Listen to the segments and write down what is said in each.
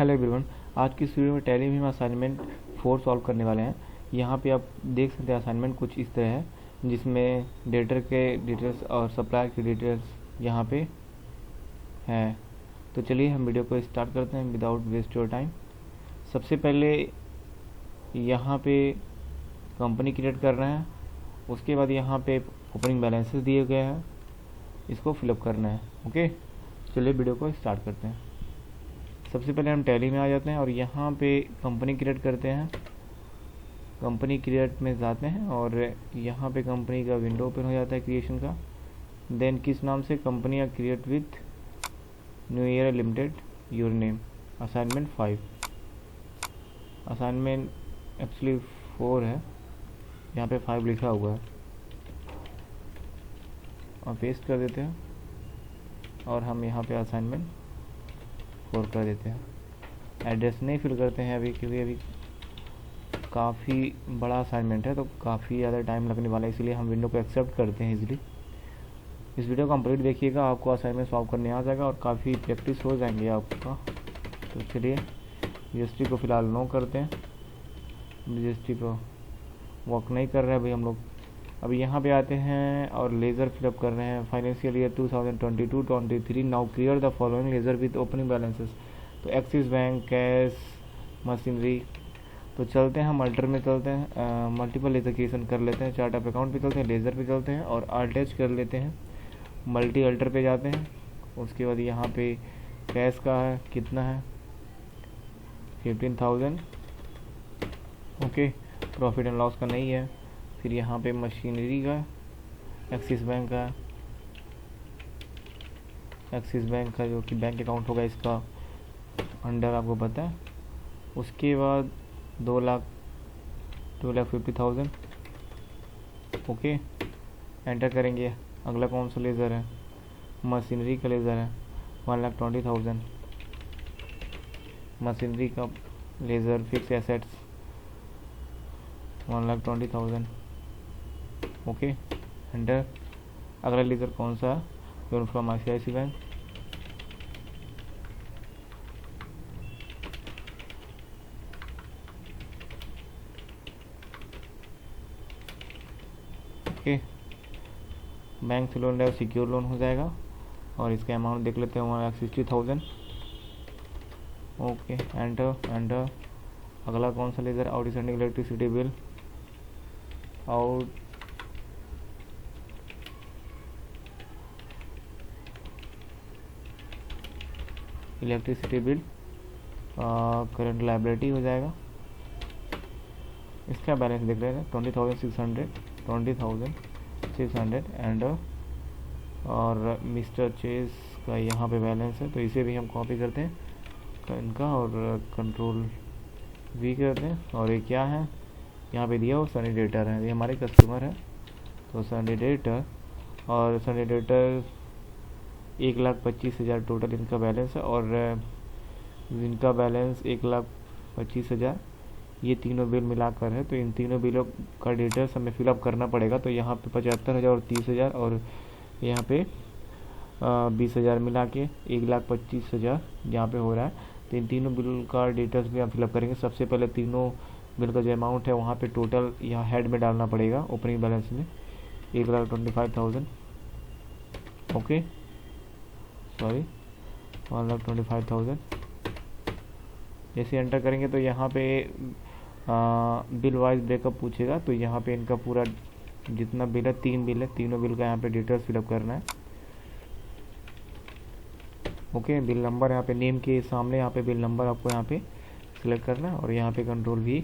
Hello everyone, आज की इस वीडियो में टैली में हम असाइनमेंट 4 सॉल्व करने वाले हैं। यहाँ पे आप देख सकते हैं असाइनमेंट कुछ इस तरह है, जिसमें डेटर के डिटेल्स और सप्लायर की डिटेल्स यहाँ पे हैं। तो चलिए हम वीडियो को स्टार्ट करते हैं विदाउट वेस्ट योर टाइम। सबसे पहले यहाँ पे कंपनी क्रिएट कर रहे हैं, उसके बाद यहाँ पे ओपनिंग बैलेंसेस दिए गए हैं, इसको फिलअप करना है। ओके, चलिए वीडियो को स्टार्ट करते हैं। सबसे पहले हम टैली में आ जाते हैं और यहाँ पे कंपनी क्रिएट करते हैं। कंपनी क्रिएट में जाते हैं और यहाँ पे कंपनी का विंडो ओपन हो जाता है क्रिएशन का। देन किस नाम से company create with new year limited, your name, assignment 5। Assignment actually 4 है, यहाँ पे 5 लिखा हुआ है और पेस्ट कर देते हैं और हम यहाँ पे असाइनमेंट 4 कर देते हैं। एड्रेस नहीं फिल करते हैं अभी, क्योंकि अभी काफ़ी बड़ा असाइनमेंट है तो काफ़ी ज़्यादा टाइम लगने वाला है, इसलिए हम विंडो को एक्सेप्ट करते हैं इजीली। इस वीडियो को कंप्लीट देखिएगा, आपको असाइनमेंट सॉल्व करने आ जाएगा और काफ़ी प्रैक्टिस हो जाएंगे आपका। तो चलिए जीएसटी को फ़िलहाल नो करते हैं, जीएसटी को वर्क नहीं कर रहा है भाई हम लोग। अभी यहाँ पे आते हैं और लेज़र फिलअप कर रहे हैं। Financial year 2022-23, now clear the following laser with opening balances. तो एक्सिस बैंक, कैश, मशीनरी। तो चलते हैं हम अल्टर में, चलते हैं मल्टीपल एजुकेशन कर लेते हैं, चार्ट ऑफ अकाउंट पे चलते हैं, लेज़र पे चलते हैं और अटैच कर लेते हैं। मल्टी अल्टर पे जाते हैं, उसके बाद यहाँ पे कैश का है, कितना है 15,000। ओके, प्रॉफिट एंड लॉस का नहीं है। फिर यहाँ पे मशीनरी का, एक्सिस बैंक का, एक्सिस बैंक का जो कि बैंक अकाउंट होगा इसका अंडर आपको पता है। उसके बाद 2,50,000। ओके, एंटर करेंगे। अगला कौन सा लेज़र है, मशीनरी का लेज़र है, 1,20,000। मशीनरी का laser fix assets 1,20,000। Okay, enter. अगला लेज़र कौन सा, loan from ICICI bank, okay. Bank से लोन लिया सिक्योर लोन हो जाएगा और इसका अमाउंट देख लेते हैं 1,60,000। Okay, enter enter. अगला कौन सा laser, outstanding electricity bill, out electricity bill current liability हो जाएगा। इसका बैलेंस देख रहे हैं 20,600 एंड और मिस्टर चेस का यहाँ पे बैलेंस है, तो इसे भी हम कॉपी करते हैं इनका और कंट्रोल V करते हैं। और ये क्या है यहाँ पे दिया, वो सैनिटेटर है, ये हमारे कस्टमर है। तो सैनिटेटर और सैनिटेटर 1,25,000 टोटल इनका बैलेंस है और इनका बैलेंस 1,25,000 ये तीनों बिल मिलाकर है। तो इन तीनों बिलों का डिटेल्स हमें फिलअप करना पड़ेगा। तो यहाँ पे 75,000 और 30,000 और यहाँ पे 20,000 मिला के 1,25,000 यहाँ पे हो रहा है। तो इन तीनों बिल का डिटेल्स भी हम फिलअप करेंगे। सबसे पहले तीनों बिल का जो अमाउंट है वहाँ पे टोटल यहाँ हेड में डालना पड़ेगा ओपनिंग बैलेंस में, 1,25,000। Okay, sorry 1,25,000। जैसे एंटर करेंगे तो यहाँ पे बिल वाइज ब्रेकअप पूछेगा। तो यहाँ पे इनका पूरा जितना बिल है, 3 बिल है, तीनों बिल का यहाँ पे डिटेल्स फिलअप करना है। ओके, बिल नंबर यहाँ पे नेम के सामने यहाँ पे बिल नंबर आपको यहाँ पे सिलेक्ट करना है और यहाँ पे कंट्रोल V।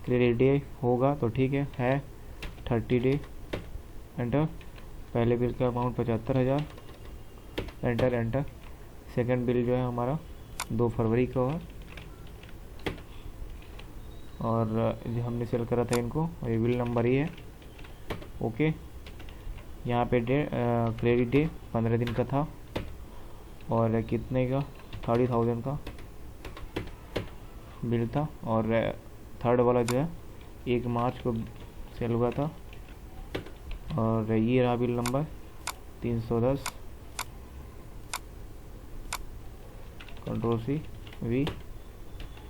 क्रेडिट डे होगा तो ठीक है 30 डे, एंटर। पहले बिल का amount 75,000, enter enter. Second bill जो है हमारा 2 फरवरी का है और जो हमने सेल करा था इनको, और ये बिल नंबर ही है। ओके, यहाँ पे क्रेडिट डे 15 दिन का था और कितने का 30,000 का बिल था। और थर्ड वाला जो है 1 मार्च को सेल हुआ था और ये रहा bill number 310, control C V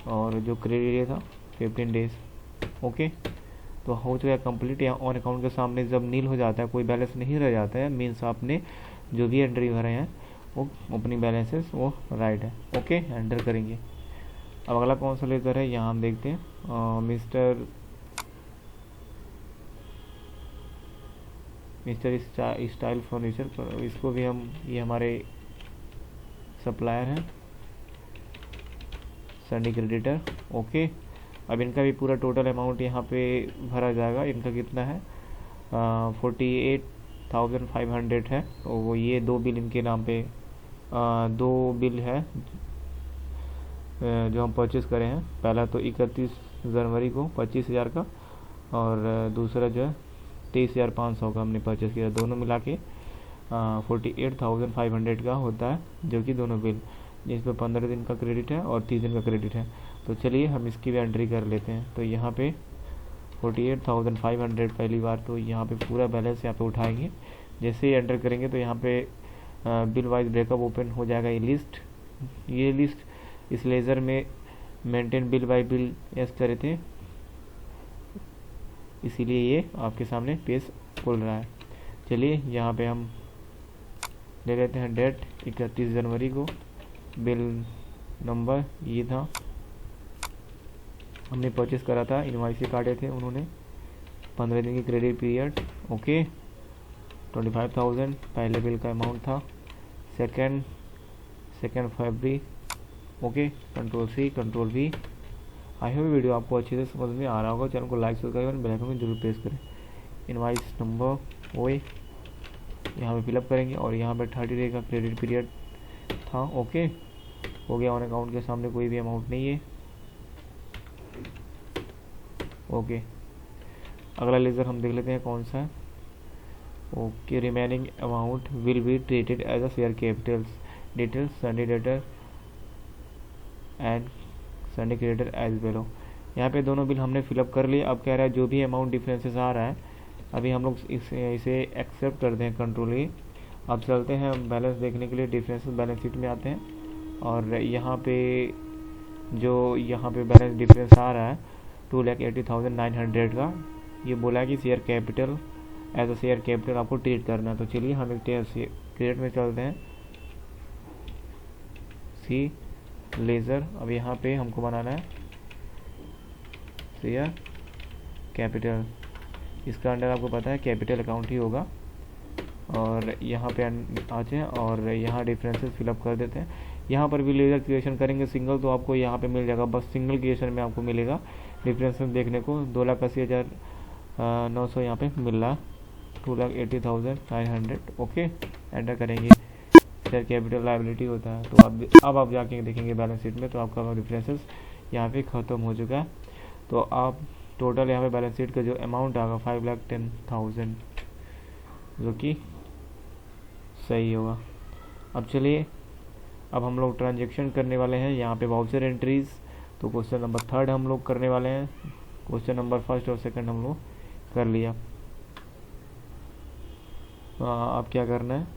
और जो क्रेडिट था 15 डेज। ओके, तो हो चुका है कंप्लीट। यहाँ ऑन अकाउंट के सामने जब नील हो जाता है, कोई बैलेंस नहीं रह जाता है, मीन्स आपने जो भी एंट्री भरे हैं वो ओपनिंग बैलेंसेस वो राइट है। ओके, एंटर करेंगे। अब अगला कौन सा लेज़र है यहाँ हम देखते हैं। मिस्टर स्टाइल फर्नीचर, इसको भी हम, ये हमारे सप्लायर हैं, सनी क्रेडिटर। ओके, अब इनका भी पूरा टोटल अमाउंट यहाँ पे भरा जाएगा। इनका कितना है, 48,500 है। तो वो ये 2 बिल इनके नाम पे, 2 बिल है जो हम परचेस करे हैं। पहला तो 31 जनवरी को 25,000 का, और दूसरा जो है 23,500 का हमने परचेस किया। दोनों मिला के 48,500 का होता है, जो कि दोनों बिल, जिसमें 15 दिन का क्रेडिट है और 30 दिन का क्रेडिट है। तो चलिए हम इसकी भी एंट्री कर लेते हैं। तो यहाँ पे 48,500 पहली बार, तो यहाँ पे पूरा बैलेंस यहाँ पे उठाएंगे। जैसे ही एंटर करेंगे तो यहाँ पे बिल वाइज ब्रेकअप ओपन हो जाएगा। ये लिस्ट इस लेज़र में maintain bill bye bill S करे थे, इसीलिए ये आपके सामने पेज खुल रहा है। चलिए यहाँ पे हम ले लेते हैं डेट 31 जनवरी को। बिल नंबर ये था, हमने परचेस करा था, इनवॉइस काटे थे उन्होंने, 15 दिन की क्रेडिट पीरियड। ओके, 25,000 पहले बिल का अमाउंट था। Second February. Okay, control C control V। I hope video आपको अच्छे से समझ में आ रहा होगा। चैनल को लाइक सब्सक्राइब और बेल आइकन को जरूर प्रेस करें। इनवॉइस नंबर ओए यहाँ पे फिलअप करेंगे, और यहाँ पे 30 डे का क्रेडिट पीरियड था। ओके, हो गया। ऑन अकाउंट के सामने कोई भी अमाउंट नहीं है। ओके, अगला लेज़र हम देख लेते हैं कौन सा है। Okay, remaining amount will be treated as a share capitals details sundry debtor and sundry creditor as below. यहाँ पे दोनों बिल हमने फिलअप कर लिए। अब कह रहा है जो भी अमाउंट डिफरेंसेस आ रहा है, अभी हम लोग इसे एक्सेप्ट करते हैं, कंट्रोल E। अब चलते हैं बैलेंस देखने के लिए। डिफरेंसेस बैलेंस शीट में आते हैं, और यहाँ पे जो यहाँ पे बैलेंस डिफरेंस आ रहा है 2,80,900 का, ये बोला है कि share capital as a share capital आपको ट्रीट करना है। तो चलिए हम एक क्रेडिट में चलते हैं, सी लेज़र। अब यहाँ पे हमको बनाना है शेयर कैपिटल, इसका अंडर आपको पता है कैपिटल अकाउंट ही होगा। और यहाँ पे आते हैं और यहाँ डिफरेंसेस फिलअप कर देते हैं। यहाँ पर भी लेज़र क्रिएशन करेंगे सिंगल, तो आपको यहाँ पे मिल जाएगा, बस सिंगल क्रिएशन में आपको मिलेगा डिफरेंसेस देखने को। 2,80,900 यहाँ पे मिल रहा, 2,80,900। ओके, एंटर करेंगे। शेयर कैपिटल लायबिलिटी होता है। तो अब आप जाके देखेंगे बैलेंस शीट में, तो आपका डिफरेंसेस यहाँ पे ख़त्म हो चुका है। तो आप टोटल यहाँ पे बैलेंस शीट का जो अमाउंट आएगा 5,10,000, जो कि सही होगा। अब चलिए, अब हम लोग ट्रांजेक्शन करने वाले हैं यहाँ पे वाउचर एंट्रीज। तो क्वेश्चन नंबर 3 हम लोग करने वाले हैं। क्वेश्चन नंबर 1 और 2 हम लोग कर लिया। अब क्या करना है,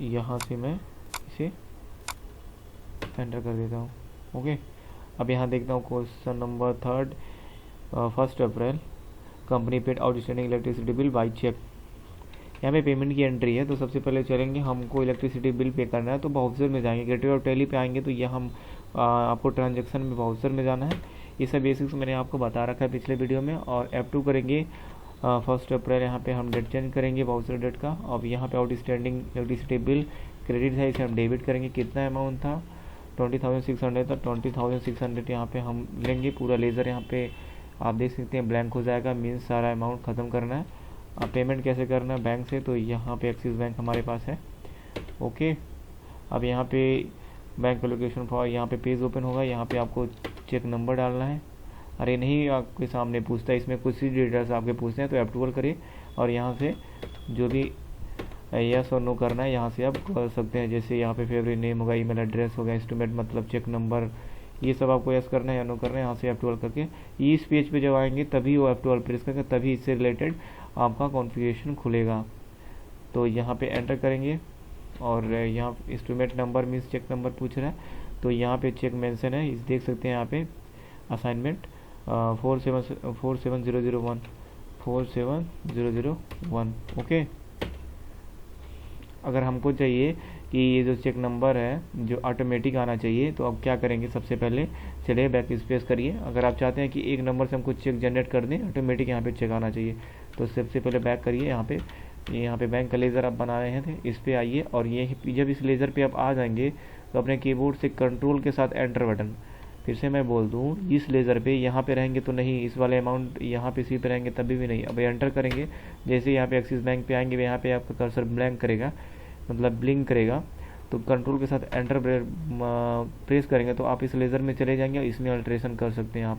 यहाँ से मैं इसे एंटर कर देता हूँ। ओके, अब यहाँ देखता हूँ question number 3, 1 April company paid outstanding electricity bill by cheque. यहाँ पे पेमेंट की एंट्री है। तो सबसे पहले चलेंगे, हमको इलेक्ट्रिसिटी बिल पे करना है, तो वाउचर में जाएंगे। गेटवे और टैली पे आएंगे, तो यह हम आपको ट्रांजेक्शन में वाउचर में जाना है। ये सब बेसिक्स मैंने आपको बता रखा है पिछले वीडियो में। और F2 करेंगे 1 अप्रैल, यहाँ पे हम डेट चेंज करेंगे वाउचर डेट का। अब यहाँ पे आउटस्टैंडिंग इलेक्ट्रिसिटी बिल क्रेडिट है, इसे हम डेबिट करेंगे। कितना अमाउंट था, 20,600 था। 20,600 यहाँ पे हम लेंगे। पूरा लेज़र यहाँ पे आप देख सकते हैं ब्लैंक हो जाएगा, मीन्स सारा अमाउंट ख़त्म करना है। अब पेमेंट कैसे करना है बैंक से, तो यहाँ पे एक्सिस बैंक हमारे पास है। ओके, अब यहाँ पे बैंक एलोकेशन फॉर, यहाँ पे पेज ओपन होगा। यहाँ पे आपको चेक नंबर डालना है। अरे नहीं, आपके सामने पूछता है, इसमें कुछ ही डिटेल्स आपके पूछते हैं, तो अप्रूवल करिए। और यहाँ से जो भी यस और नो करना है यहाँ से आप कर सकते हैं। जैसे यहाँ पे फेवरेट नेम होगा, ईमेल एड्रेस होगा, एस्टिमेट मतलब चेक नंबर, ये सब आपको यस करना है या नो करना है। यहाँ से अप्रूवल करके इस पेज पे जब आएंगे तभी वो अप्रूवल प्रेस करके तभी इससे रिलेटेड आपका कॉन्फ़िगरेशन खुलेगा। तो यहाँ पे एंटर करेंगे और यहाँ instrument number means cheque number पूछ रहा है, तो यहाँ पे चेक मेंशन है, इस देख सकते हैं यहाँ पे असाइनमेंट 47001 47001। ओके, अगर हमको चाहिए कि ये जो चेक नंबर है जो ऑटोमेटिक आना चाहिए, तो अब क्या करेंगे, सबसे पहले चलिए बैक स्पेस करिए। अगर आप चाहते हैं कि एक नंबर से हमको चेक जनरेट कर दें ऑटोमेटिक, यहाँ पे चेक आना चाहिए, तो सबसे पहले बैक करिए। यहाँ पे बैंक का लेज़र आप बना रहे थे, इस पर आइए, और ये जब इस लेज़र पे आप आ जाएंगे तो अपने कीबोर्ड से कंट्रोल के साथ एंटर बटन, फिर से मैं बोल दूँ, इस लेज़र पे यहाँ पे रहेंगे तो नहीं, इस वाले अमाउंट यहाँ पे इसी पे रहेंगे तभी भी नहीं। अब एंटर करेंगे, जैसे यहाँ पे एक्सिस बैंक पे आएंगे, यहाँ पे आपका कर्सर ब्लैंक करेगा, मतलब ब्लिंक करेगा, तो कंट्रोल के साथ एंटर प्रेस करेंगे तो आप इस लेज़र में चले जाएंगे और इसमें अल्ट्रेशन कर सकते हैं आप।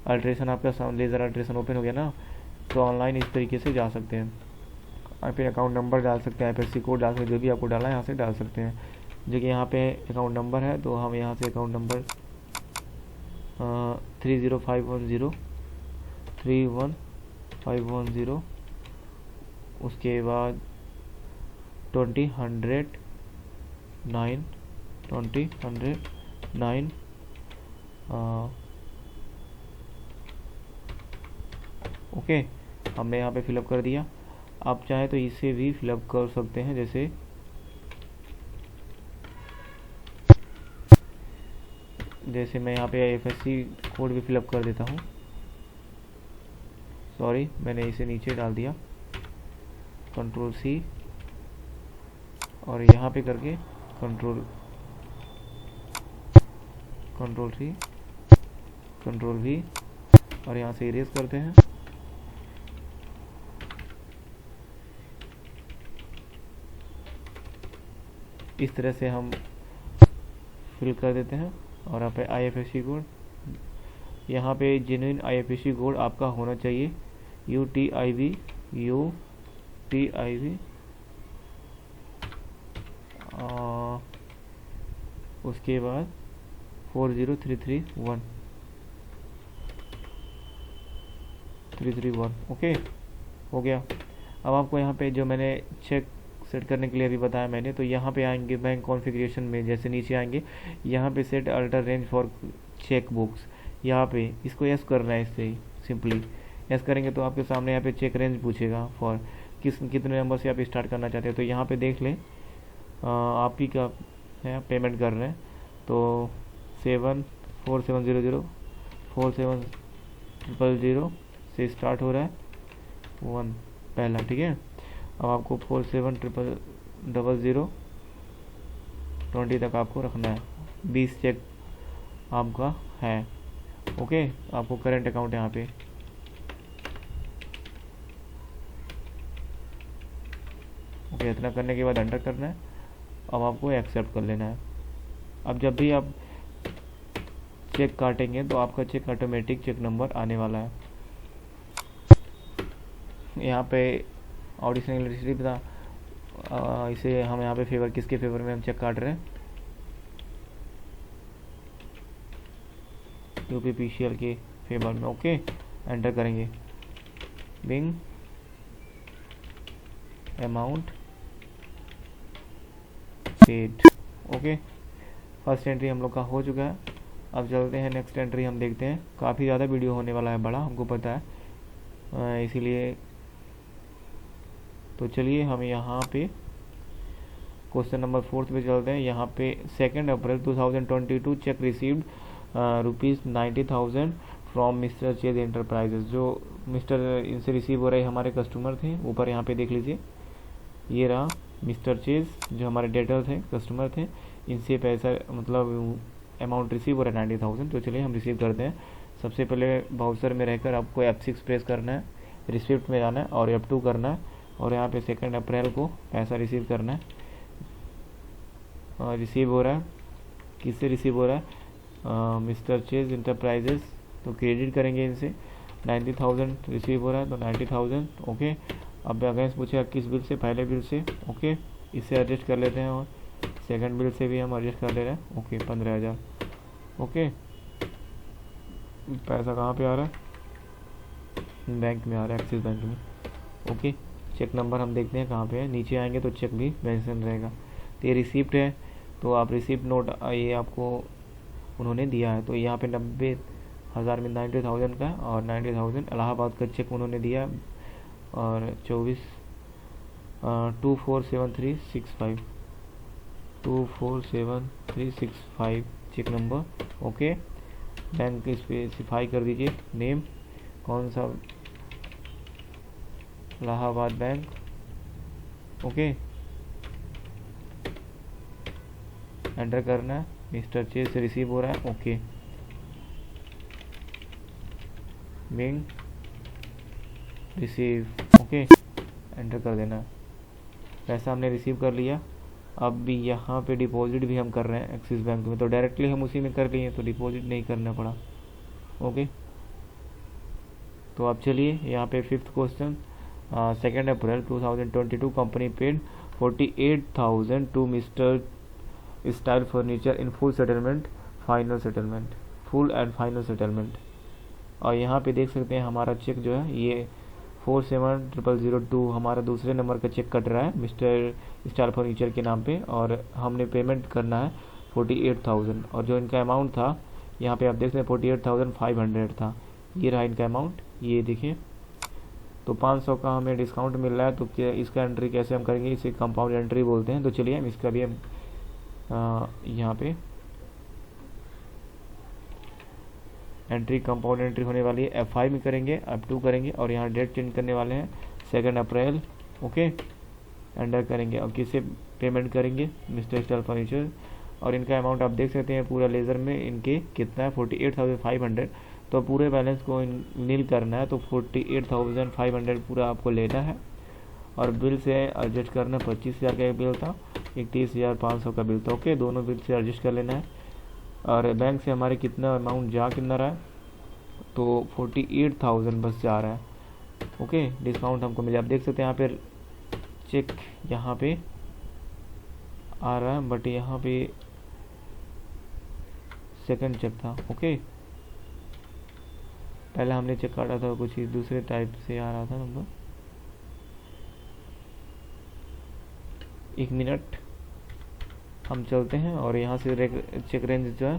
अल्ट्रेशन आपका लेज़र अल्ट्रेशन ओपन हो गया ना, तो ऑनलाइन इस तरीके से जा सकते हैं। आप पे अकाउंट नंबर डाल सकते हैं, IFSC कोड डाल सकते हैं, जो भी आपको डालना है यहाँ से डाल सकते हैं। जो कि यहाँ पे अकाउंट नंबर है, तो हम यहाँ से अकाउंट नंबर 30510 उसके बाद 2009 ओके, हमने यहाँ पे फिलअप कर दिया। आप चाहे तो इसे भी फिलअप कर सकते हैं, जैसे मैं यहाँ पे IFSC कोड भी फिलअप कर देता हूँ। सॉरी, मैंने इसे नीचे डाल दिया, कंट्रोल C, और यहाँ पे करके कंट्रोल C, कंट्रोल V, और यहाँ से इरेज करते हैं। इस तरह से हम फिल कर देते हैं। और यहाँ पे IFSC कोड, यहाँ पे जेन्युइन IFSC कोड आपका होना चाहिए, UTIV उसके बाद 40331 ओके, हो गया। अब आपको यहाँ पे जो मैंने चेक सेट करने के लिए अभी बताया मैंने, तो यहाँ पे आएंगे बैंक कॉन्फ़िगरेशन में, जैसे नीचे आएंगे यहाँ पे set alter range for cheque books, यहाँ पे इसको यस करना है, इससे ही सिंपली यस करेंगे तो आपके सामने यहाँ पे चेक रेंज पूछेगा फॉर कितने नंबर से आप स्टार्ट करना चाहते हैं। तो यहाँ पे देख लें, आप ही का है पेमेंट कर रहे हैं, तो 4700 4700 से स्टार्ट हो रहा है 1 पहला, ठीक है। अब आपको 4700 तक आपको रखना है, 20 चेक आपका है। ओके, आपको करंट अकाउंट यहाँ पे ओके, इतना करने के बाद एंटर करना है। अब आपको एक्सेप्ट कर लेना है। अब जब भी आप चेक काटेंगे तो आपका चेक ऑटोमेटिक चेक नंबर आने वाला है। यहाँ पे ऑडिशनल रिसीव था, इसे हम यहाँ पे फेवर, किसके फेवर में हम चेक काट रहे हैं, UPPCL के फेवर में। ओके, एंटर करेंगे, Bing amount paid. Okay, first entry हम लोग का हो चुका है। अब चलते हैं नेक्स्ट एंट्री, हम देखते हैं। काफ़ी ज़्यादा वीडियो होने वाला है, बड़ा हमको पता है, इसीलिए तो चलिए हम यहाँ पे क्वेश्चन नंबर 4 पे चलते हैं। यहाँ पे 2 April 2022 check received ₹90,000 from mister chase enterprises. जो मिस्टर इनसे रिसीव हो रहे हमारे कस्टमर थे, ऊपर यहाँ पे देख लीजिए, ये रहा मिस्टर चेज, जो हमारे डेटर थे, कस्टमर थे, इनसे पैसा मतलब अमाउंट रिसीव हो रहा है 90,000। तो चलिए हम रिसीव करते हैं। सबसे पहले बाउचर में रहकर आपको F6 प्रेस करना है, रिसिप्ट में जाना है और F2 करना है, और यहाँ पे 2 अप्रैल को पैसा रिसीव करना है। रिसीव हो रहा है, किससे रिसीव हो रहा है, मिस्टर चेज इंटरप्राइजेस, तो क्रेडिट करेंगे इनसे। 90,000 रिसीव हो रहा है, तो 90,000 ओके। अब अगेंस्ट पूछेगा किस बिल से, पहले बिल से, ओके, इससे एडजस्ट कर लेते हैं, और सेकंड बिल से भी हम एडजस्ट कर ले रहे हैं, ओके, 15,000 ओके। पैसा कहाँ पे आ रहा है, बैंक में आ रहा है, एक्सिस बैंक में, ओके। चेक नंबर हम देखते हैं कहाँ पे है, नीचे आएंगे तो चेक भी मेंशन रहेगा। तो ये रिसिप्ट है, तो आप रिसिप्ट नोट ये आपको उन्होंने दिया है। तो यहाँ पे 90,000 में 90,000 का और 90,000 इलाहाबाद का चेक उन्होंने दिया, और 24 247365 cheque number. Okay, bank specify कर दीजिए, नेम कौन सा, इलाहाबाद बैंक। ओके, एंटर करना है, मिस्टर चेस से रिसीव हो रहा है। Okay, being receive. Okay, enter कर देना है। पैसा हमने रिसीव कर लिया। अब भी यहाँ पे डिपॉजिट भी हम कर रहे हैं एक्सिस बैंक में, तो डायरेक्टली हम उसी में कर लिए, तो डिपॉजिट नहीं करना पड़ा। ओके, तो अब चलिए यहाँ पे 5th question, 2 April 2022 company paid 48,000 to mister Style Furniture in full settlement, final settlement, full and final settlement. और यहाँ पे देख सकते हैं हमारा चेक जो है ये 47,002 हमारा दूसरे नंबर का चेक कट रहा है मिस्टर स्टाइल फर्नीचर के नाम पे, और हमने पेमेंट करना है 48,000, और जो इनका अमाउंट था यहाँ पे आप देख सकते हैं 48,500 था। ये रहा इनका अमाउंट, ये देखिए। तो 500 का हमें डिस्काउंट मिल रहा है, तो क्या इसका एंट्री कैसे हम करेंगे, इसे कंपाउंड एंट्री बोलते हैं। तो चलिए हम इसका भी हम यहाँ पे एंट्री कंपाउंड एंट्री होने वाली है, F5 में करेंगे, F2 करेंगे, और यहाँ डेट चेंज करने वाले हैं 2 अप्रैल। ओके, एंटर करेंगे। अब किसे पेमेंट करेंगे, मिस्टर स्टाइल फर्नीचर, और इनका अमाउंट आप देख सकते हैं पूरा लेज़र में इनके कितना है 48,500। तो पूरे बैलेंस को नील करना है, तो 48,500 पूरा आपको लेना है, और बिल से एडजस्ट करना। 25,000 का बिल था, 31,500 का बिल था। ओके, दोनों बिल से एडजस्ट कर लेना है। और बैंक से हमारे कितना अमाउंट जा कितना रहा है, तो 48,000 बस जा रहा है। ओके, डिस्काउंट हमको मिला। आप देख सकते हैं यहाँ पे चेक यहाँ पे आ रहा है, बट यहाँ पे सेकंड चेक था। ओके, पहले हमने चेक काटा था कुछ ही दूसरे टाइप से आ रहा था नंबर। 1 मिनट हम चलते हैं, और यहाँ से चेक रेंज जो है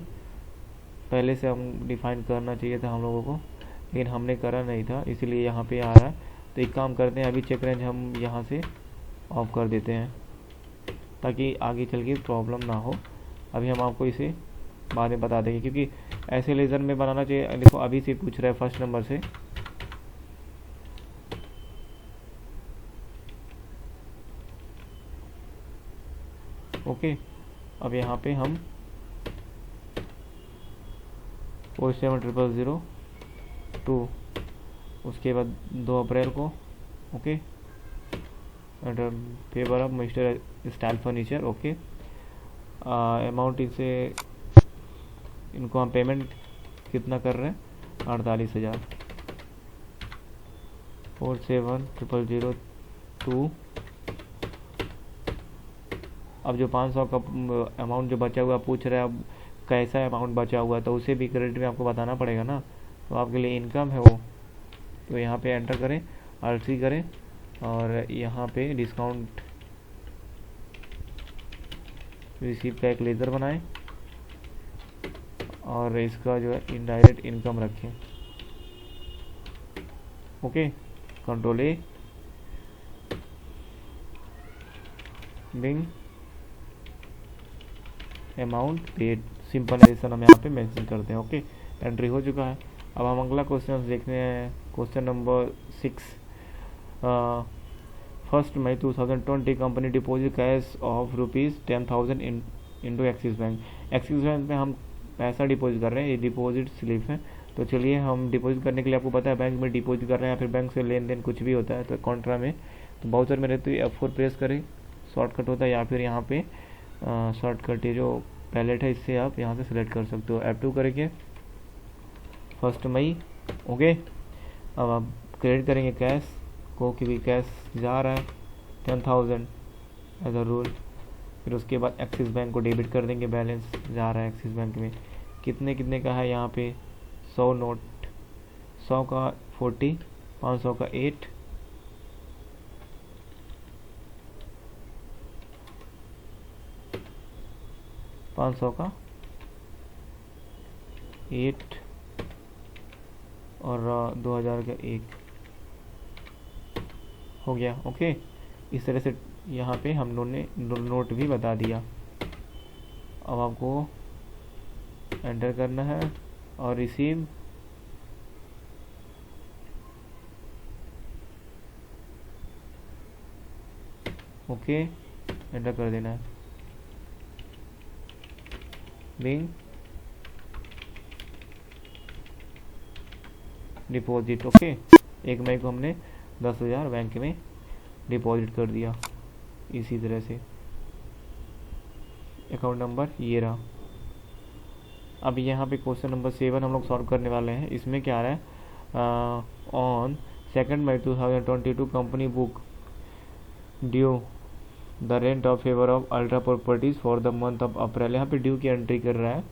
पहले से हम डिफाइन करना चाहिए था हम लोगों को, लेकिन हमने करा नहीं था, इसीलिए यहाँ पे आ रहा है। तो एक काम करते हैं, अभी चेक रेंज हम यहाँ से ऑफ कर देते हैं, ताकि आगे चल के प्रॉब्लम ना हो। अभी हम आपको इसे बाद में बता देंगे, क्योंकि ऐसे लेज़र में बनाना चाहिए। देखो अभी से पूछ रहा है फर्स्ट नंबर से। ओके, अब यहाँ पे हम 47,002 उसके बाद 2 अप्रैल को। Okay, favour of mister Style furniture. Okay, amount इसे इनको हम पेमेंट कितना कर रहे हैं, 48,000। 47,002। अब जो 500 का अमाउंट जो बचा हुआ पूछ रहा है, अब कैसा अमाउंट बचा हुआ है, तो उसे भी क्रेडिट में आपको बताना पड़ेगा ना। तो आपके लिए इनकम है वो, तो यहाँ पे एंटर करें, R3 करें, और यहाँ पे डिस्काउंट रिसीव का एक लेज़र बनाएं, और इसका जो है इनडायरेक्ट इनकम रखें। Okay, control A, being amount paid, simple addition हम यहाँ पे मेंशन करते हैं। ओके, एंट्री हो चुका है। अब हम अगला क्वेश्चन देखते हैं, question number 6। 1 May 2020 company deposit cash of ₹10,000 into Axis Bank. Axis Bank में हम पैसा डिपॉजिट कर रहे हैं, ये डिपॉजिट स्लिप है। तो चलिए हम डिपॉजिट करने के लिए, आपको पता है बैंक में डिपॉजिट कर रहे हैं या फिर बैंक से लेन देन कुछ भी होता है तो कॉन्ट्रा में, तो बाउचर में रहते हुए F4 प्रेस करें, शॉर्टकट होता है, या फिर यहाँ पे शॉर्टकट ये जो पैलेट है इससे आप यहाँ से सिलेक्ट कर सकते हो। F2 करेंगे, 1 मई। ओके, अब आप क्रेडिट करेंगे कैश को, क्योंकि कैश जा रहा है 10,000 एज अ रूल। फिर उसके बाद एक्सिस बैंक को डेबिट कर देंगे, बैलेंस जा रहा है एक्सिस बैंक में। कितने कितने का है यहाँ पे, 100 नोट, 100 का 40, 500 का 8, 500 का 8 और 2000 का 1 हो गया। ओके, इस तरह से यहाँ पे हम लोगों ने नोट भी बता दिया। अब आपको एंटर करना है और रिसीव। ओके, एंटर कर देना है। Bing deposit. ओके, 1 मई को हमने 10,000 बैंक में डिपॉजिट कर दिया। इसी तरह से अकाउंट नंबर ये रहा। अब यहाँ पे क्वेश्चन नंबर 7 हम लोग सॉल्व करने वाले हैं। इसमें क्या आ रहा है, on 2 May 2022 company book due the rent of favour of Ultra Properties for the month of April. यहाँ पे ड्यू की एंट्री कर रहा है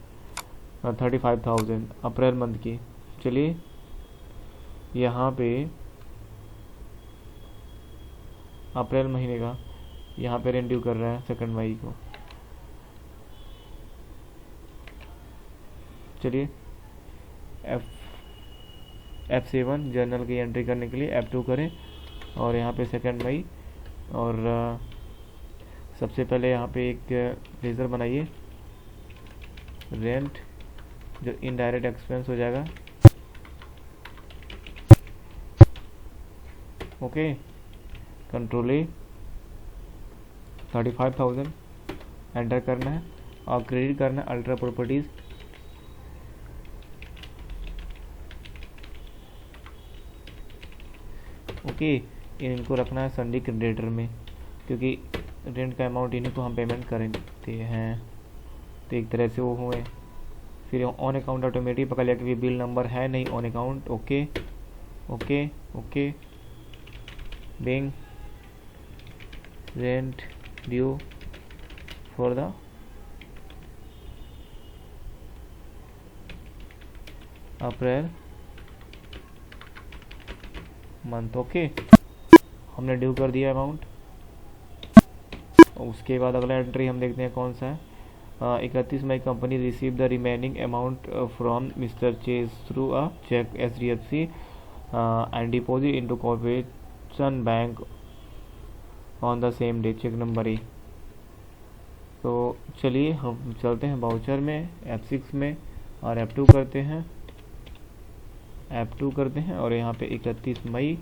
35,000 अप्रैल मंथ की। चलिए यहाँ पे अप्रैल महीने का यहाँ पे रेंट ड्यू कर रहा है 2 मई को। चलिए F7 जर्नल की एंट्री करने के लिए F2 करें और यहाँ पे 2 मई। और सबसे पहले यहाँ पे एक लेज़र बनाइए, रेंट जो इनडायरेक्ट एक्सपेंस हो जाएगा। ओके, कंट्रोल ए 35,000 एंटर करना है और क्रेडिट करना है अल्ट्रा प्रॉपर्टीज। ओके, इनको रखना है संडे क्रेडिटर में, क्योंकि रेंट का अमाउंट इन्हीं को हम पेमेंट करते हैं, तो एक तरह से वो हुए। फिर ऑन अकाउंट ऑटोमेटिक पकड़ लिया कि बिल नंबर है नहीं on account. Okay okay okay, being rent due for the April month. Okay, हमने ड्यू कर दिया अमाउंट। उसके बाद अगला एंट्री हम देखते हैं कौन सा है। 31 मई company receive the remaining amount from mister Chase through a cheque HDFC and deposit into Corporation Bank on the same day. Cheque number A. तो चलिए हम चलते हैं बाउचर में, F6 में और F2 करते हैं। F2 करते हैं और यहाँ पे 31 मई।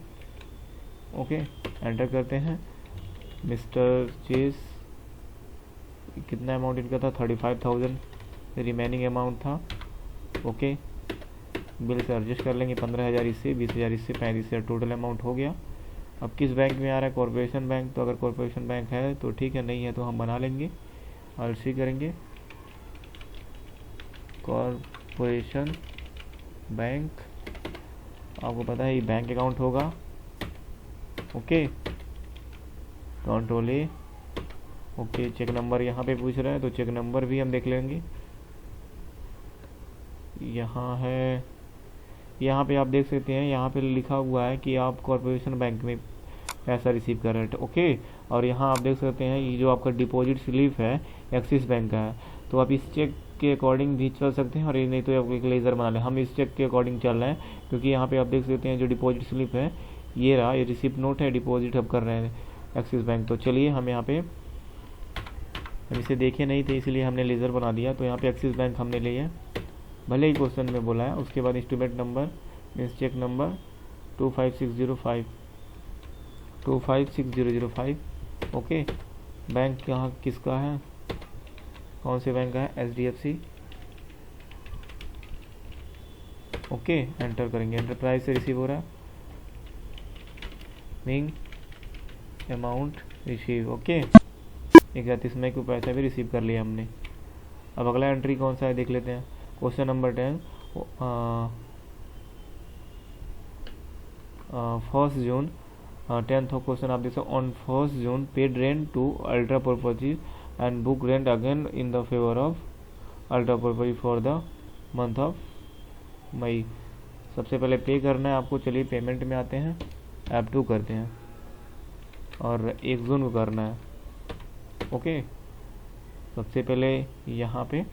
ओके, एंटर करते हैं। मिस्टर चेज कितना अमाउंट इनका था, 35,000 रिमेनिंग अमाउंट था। ओके, बिल से एडजस्ट कर लेंगे 15,000 इससे, 20,000 इससे, 35,000 टोटल अमाउंट हो गया। अब किस बैंक में आ रहा है, कॉर्पोरेशन बैंक। तो अगर कॉर्पोरेशन बैंक है तो ठीक है, नहीं है तो हम बना लेंगे और सी करेंगे कॉर्पोरेशन बैंक। आपको पता है ये बैंक अकाउंट होगा। Okay, control A. Okay, cheque number यहाँ पे पूछ रहा है तो चेक नंबर भी हम देख लेंगे। यहाँ है, यहाँ पे आप देख सकते हैं, यहाँ पे लिखा हुआ है कि आप कॉर्पोरेशन बैंक में पैसा रिसीव कर रहे थे। ओके, और यहाँ आप देख सकते हैं ये जो आपका डिपॉजिट स्लिप है एक्सिस बैंक का है। तो आप इस चेक के अकॉर्डिंग भी चल सकते हैं और ये नहीं तो आप एक लेज़र बना लें। हम इस चेक के अकॉर्डिंग चल रहे हैं क्योंकि यहाँ पे आप देख सकते हैं जो डिपॉजिट स्लिप है ये रहा, ये रिसिप्ट नोट है, डिपॉजिट अब कर रहे हैं एक्सिस बैंक। तो चलिए हम यहाँ पे, हम इसे देखे नहीं थे इसलिए हमने लेज़र बना दिया। तो यहाँ पे एक्सिस बैंक हमने लिया, भले ही क्वेश्चन में बोला है। उसके बाद instrument number means cheque number 25605। Okay, bank यहाँ किसका है, कौन से बैंक का है, HDFC। ओके, एंटर करेंगे। एंटरप्राइज से रिसीव हो रहा है, being amount receive. Okay, 31 May को पैसा भी रिसीव कर लिया हमने। अब अगला एंट्री कौन सा है देख लेते हैं। क्वेश्चन नंबर 10, 1 जून 10th क्वेश्चन आप देख सकते on 1 June paid rent to Ultra Properties and book rent again in the favour of Ultra Property for the month of May. सबसे पहले पे करना है आपको। चलिए पेमेंट में आते हैं, F2 करते हैं और 1 जून को करना है। ओके, सबसे पहले यहाँ पे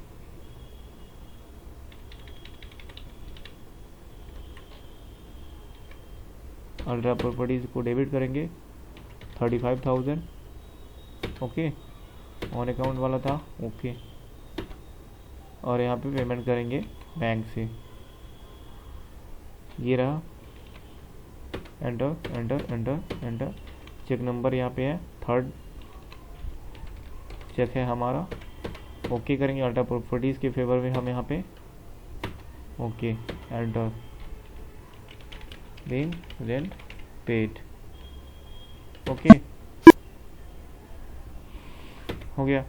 अल्ट्रा प्रॉपर्टीज को डेबिट करेंगे 35,000, ओके, ऑन अकाउंट वाला था, ओके। और यहाँ पे पेमेंट करेंगे बैंक से, ये रहा, enter enter enter enter. Cheque number यहाँ पे है, 3rd चेक है हमारा, ओके करेंगे अल्ट्रा प्रॉपर्टीज के फेवर में हम यहाँ पे, okay, enter, being rent paid, okay, हो गया।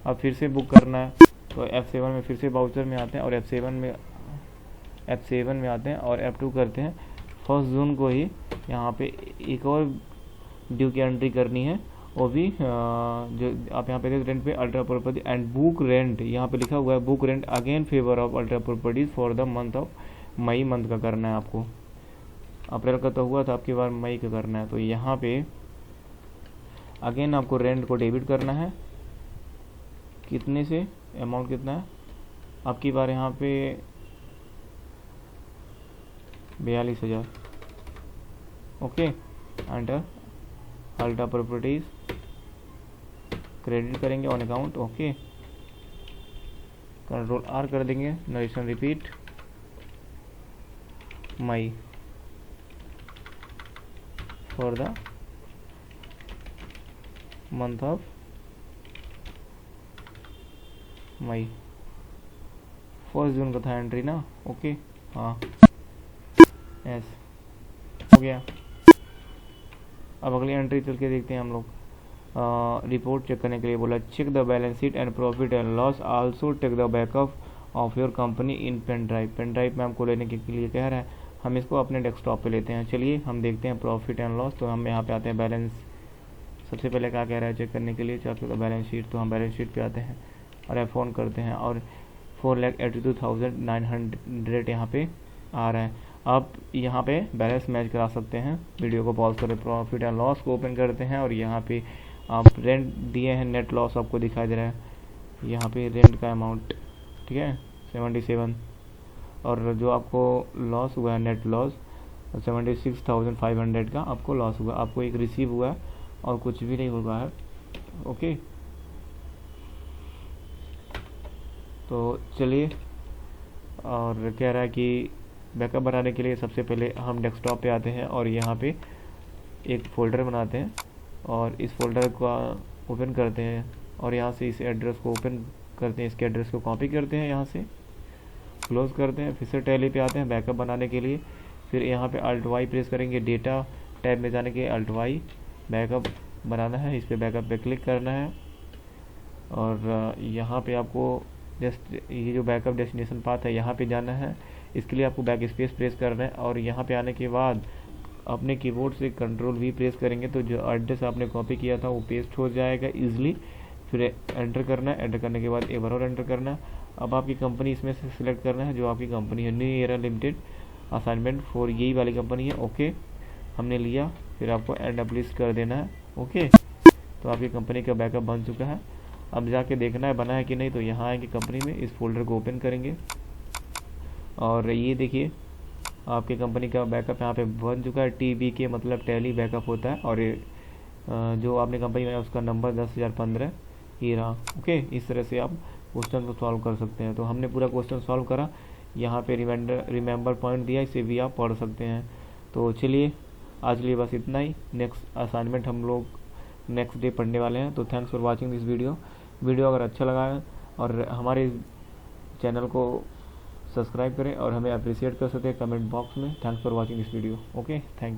अब फिर से बुक करना है तो F7 में फिर से बाउचर में आते हैं और F7 में आते हैं और F2 करते हैं। 1 जून को ही यहाँ पे एक और ड्यू की एंट्री करनी है, वो भी जो आप यहाँ पे देख rent pay Ultra Property and book rent, यहाँ पे लिखा हुआ है book rent again favour of Ultra Properties for the month of May month का करना है आपको। अप्रैल का तो हुआ था, आपकी बार मई का करना है। तो यहाँ पे अगेन आपको रेंट को डेबिट करना है, कितने से, अमाउंट कितना है आपकी बार यहाँ पे 42,000, okay, enter, Ultra Properties credit करेंगे on account, okay, control R कर देंगे, narration repeat, May for the month of May, 1 जून का था एंट्री ना, ओके, हाँ, यस, हो गया। अब अगली एंट्री चल के देखते हैं हम लोग। रिपोर्ट चेक करने के लिए बोला, check the balance sheet and profit and loss, also take the backup of your company in pen drive. Pen drive में हमको लेने के लिए कह रहा है, हम इसको अपने डेस्कटॉप पे लेते हैं। चलिए हम देखते हैं प्रॉफिट एंड लॉस। तो हम यहाँ पे आते हैं बैलेंस, सबसे पहले क्या कह रहा है चेक करने के लिए, चेक द बैलेंस शीट। तो हम बैलेंस शीट पे आते हैं और F1 करते हैं और 4,82,900 यहाँ पे आ रहा है। आप यहाँ पे बैलेंस मैच करा सकते हैं, वीडियो को पॉज करें, प्रॉफिट एंड लॉस को ओपन करते हैं और यहाँ पे आप रेंट दिए हैं, नेट लॉस आपको दिखाई दे रहा है, यहाँ पे रेंट का अमाउंट, ठीक है, 77, और जो आपको लॉस हुआ है नेट लॉस 76,500 का आपको लॉस हुआ, आपको एक रिसीव हुआ है और कुछ भी नहीं हुआ है, ओके। तो चलिए, और कह रहा है कि बैकअप बनाने के लिए सबसे पहले हम डेस्कटॉप पे आते हैं और यहाँ पे एक फ़ोल्डर बनाते हैं और इस फोल्डर को ओपन करते हैं और यहाँ से इस एड्रेस को ओपन करते हैं, इसके एड्रेस को कॉपी करते हैं, यहाँ से क्लोज करते हैं, फिर से टैली पे आते हैं बैकअप बनाने के लिए। फिर यहाँ पे Alt Y प्रेस करेंगे, डेटा टैब में जाने के Alt Y बैकअप बनाना है, इस पर बैकअप पे क्लिक करना है और यहाँ पे आपको ये जो बैकअप डेस्टिनेशन पाथ है यहाँ पे जाना है। इसके लिए आपको बैक स्पेस प्रेस करना है और यहाँ पे आने के बाद अपने कीबोर्ड से कंट्रोल V प्रेस करेंगे तो जो एड्रेस आपने कॉपी किया था वो पेस्ट हो जाएगा इजीली। फिर एंटर करना है, एंटर करने के बाद एक बार और एंटर करना है। अब आपकी कंपनी इसमें से सिलेक्ट करना है, जो आपकी कंपनी है, new era limited assignment for, यही वाली कंपनी है, ओके हमने लिया। फिर आपको एंड अप लिस्ट कर देना है, ओके। तो आपकी कंपनी का बैकअप बन चुका है। अब जाके देखना है बना है कि नहीं, तो यहाँ आएंगे कंपनी में, इस फोल्डर को ओपन करेंगे और ये देखिए आपकी कंपनी का बैकअप यहाँ पे बन चुका है। TB के मतलब टैली बैकअप होता है और जो आपने कंपनी में उसका नंबर 10,015 ये रहा, ओके। इस तरह से आप क्वेश्चन को सॉल्व कर सकते हैं। तो हमने पूरा क्वेश्चन सॉल्व करा, यहाँ पे रिमेंबर पॉइंट दिया, इसे भी आप पढ़ सकते हैं। तो चलिए आज के लिए बस इतना ही, नेक्स्ट असाइनमेंट हम लोग नेक्स्ट डे पढ़ने वाले हैं। तो thanks for watching this video अगर अच्छा लगा है और हमारे चैनल को सब्सक्राइब करें और हमें अप्रिशिएट कर सकते हैं कमेंट बॉक्स में। Thanks for watching this video, okay, thank you.